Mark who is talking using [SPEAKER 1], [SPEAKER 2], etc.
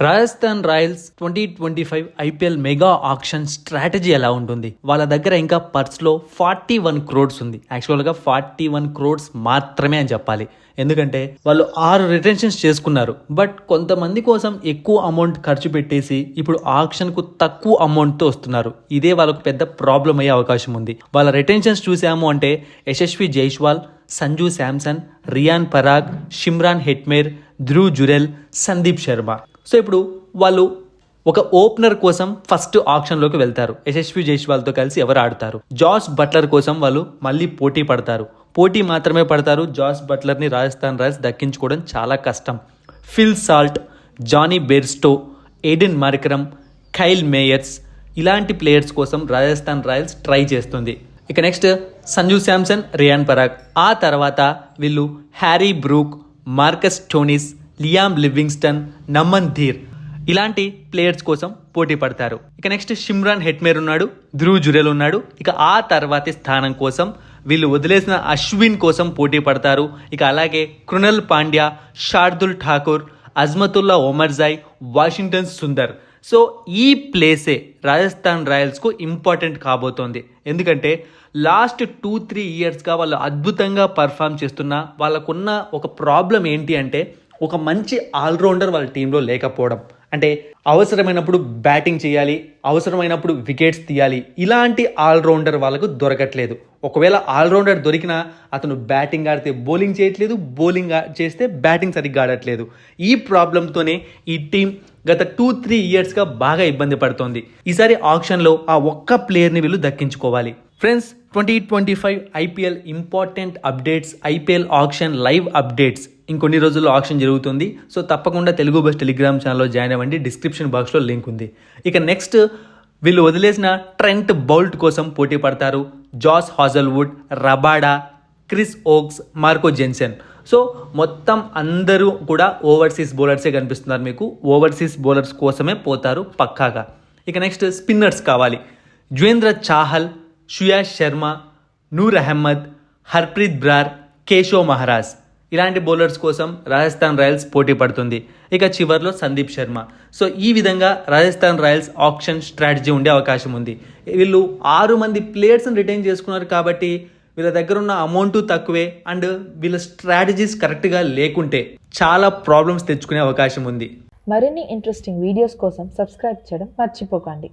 [SPEAKER 1] Rajasthan Royals 2025 IPL mega auction strategy ఎలా ఉంటుంది? వాళ్ళ దగ్గర ఇంకా పర్స్లో 41 క్రోడ్స్ ఉంది. యాక్చువల్గా 41 క్రోడ్స్ మాత్రమే అని చెప్పాలి. ఎందుకంటే వాళ్ళు 6 రిటెన్షన్స్ చేసుకున్నారు. బట్ కొంతమంది కోసం ఎక్కువ అమౌంట్ ఖర్చు పెట్టేసి ఇప్పుడు ఆక్షన్కు తక్కువ అమౌంట్తో వస్తున్నారు. ఇదే వాళ్ళకు పెద్ద ప్రాబ్లం అయ్యే అవకాశం ఉంది. వాళ్ళ రిటెన్షన్స్ చూసాము అంటే Yashasvi Jaiswal, Sanju Samson, Riyan Parag, Shimron Hetmyer, Dhruv Jurel, Sandeep Sharma. So ఇప్పుడు వాళ్ళు ఒక ఓపెనర్ కోసం ఫస్ట్ ఆక్షన్లోకి వెళ్తారు. యశస్వి జైస్వాల్తో కలిసి ఎవరు ఆడతారు? జాస్ బట్లర్ కోసం వాళ్ళు మళ్ళీ పోటీ పడతారు. పోటీ మాత్రమే పడతారు. జాస్ బట్లర్ని రాజస్థాన్ రాయల్స్ దక్కించుకోవడం చాలా కష్టం. Phil Salt, Jonny Bairstow, Aiden Markram, Kyle Mayers ఇలాంటి ప్లేయర్స్ కోసం రాజస్థాన్ రాయల్స్ ట్రై చేస్తుంది. ఇక నెక్స్ట్ సంజు శాంసన్, రియాన్ పరాగ్. ఆ తర్వాత వీళ్ళు Harry Brook, Marcus Stoinis, Liam Livingstone, Naman Dhir ఇలాంటి ప్లేయర్స్ కోసం పోటీ పడతారు. ఇక నెక్స్ట్ షిమ్రాన్ హెట్మేర్ ఉన్నాడు, ధ్రువ్ జురెల్ ఉన్నాడు. ఇక ఆ తర్వాతి స్థానం కోసం వీళ్ళు వదిలేసిన అశ్విన్ కోసం పోటీ పడతారు. ఇక అలాగే Krunal Pandya, Shardul Thakur, Azmatullah Omarzai, Washington Sundar. So ఈ ప్లేసే రాజస్థాన్ రాయల్స్కు ఇంపార్టెంట్ కాబోతోంది. ఎందుకంటే లాస్ట్ 2-3 ఇయర్స్గా వాళ్ళు అద్భుతంగా పర్ఫామ్ చేస్తున్న వాళ్ళకున్న ఒక ప్రాబ్లం ఏంటి అంటే ఒక మంచి ఆల్రౌండర్ వాళ్ళ టీంలో లేకపోవడం. అంటే అవసరమైనప్పుడు బ్యాటింగ్ చేయాలి, అవసరమైనప్పుడు వికెట్స్ తీయాలి. ఇలాంటి ఆల్రౌండర్ వాళ్ళకు దొరకట్లేదు. ఒకవేళ ఆల్రౌండర్ దొరికినా అతను బ్యాటింగ్ ఆడితే బౌలింగ్ చేయట్లేదు, బౌలింగ్ చేస్తే బ్యాటింగ్ సరిగ్గా ఆడట్లేదు. ఈ ప్రాబ్లంతోనే ఈ టీం గత 2-3 ఇయర్స్గా బాగా ఇబ్బంది పడుతోంది. ఈసారి ఆక్షన్లో ఆ ఒక్క ప్లేయర్ని వీళ్ళు దక్కించుకోవాలి. Friends, 2025 IPL important updates, IPL auction live updates ఇంకొన్ని రోజుల్లో ఆక్షన్ జరుగుతుంది. సో తప్పకుండా తెలుగు బస్ టెలిగ్రామ్ ఛానల్లో జాయిన్ అవ్వండి. డిస్క్రిప్షన్ బాక్స్లో లింక్ ఉంది. ఇక నెక్స్ట్ వీళ్ళు వదిలేసిన ట్రెంట్ బౌల్ట్ కోసం పోటీ పడతారు. Josh Hazlewood, Rabada, Chris Woakes, Marco Jansen. So మొత్తం అందరూ కూడా ఓవర్సీస్ బౌలర్సే కనిపిస్తున్నారు మీకు. ఓవర్సీస్ బౌలర్స్ కోసమే పోతారు పక్కాగా. ఇక నెక్స్ట్ స్పిన్నర్స్ కావాలి. జ్వేంద్ర చాహల్, సుయాష్ శర్మ, నూర్ అహ్మద్, హర్ప్రీత్ బ్రార్, కేశవ్ మహారాజ్ ఇలాంటి బౌలర్స్ కోసం రాజస్థాన్ రాయల్స్ పోటీ పడుతుంది. ఇక చివర్లో సందీప్ శర్మ. సో ఈ విధంగా రాజస్థాన్ రాయల్స్ ఆక్షన్ స్ట్రాటజీ ఉండే అవకాశం ఉంది. వీళ్ళు 6 మంది ప్లేయర్స్ని రిటైన్ చేసుకున్నారు కాబట్టి వీళ్ళ దగ్గర ఉన్న అమౌంట్ తక్కువే అండ్ వీళ్ళ స్ట్రాటజీస్ కరెక్ట్గా లేకుంటే చాలా ప్రాబ్లమ్స్ తెచ్చుకునే అవకాశం ఉంది.
[SPEAKER 2] మరిన్ని ఇంట్రెస్టింగ్ వీడియోస్ కోసం సబ్స్క్రైబ్ చేయడం మర్చిపోకండి.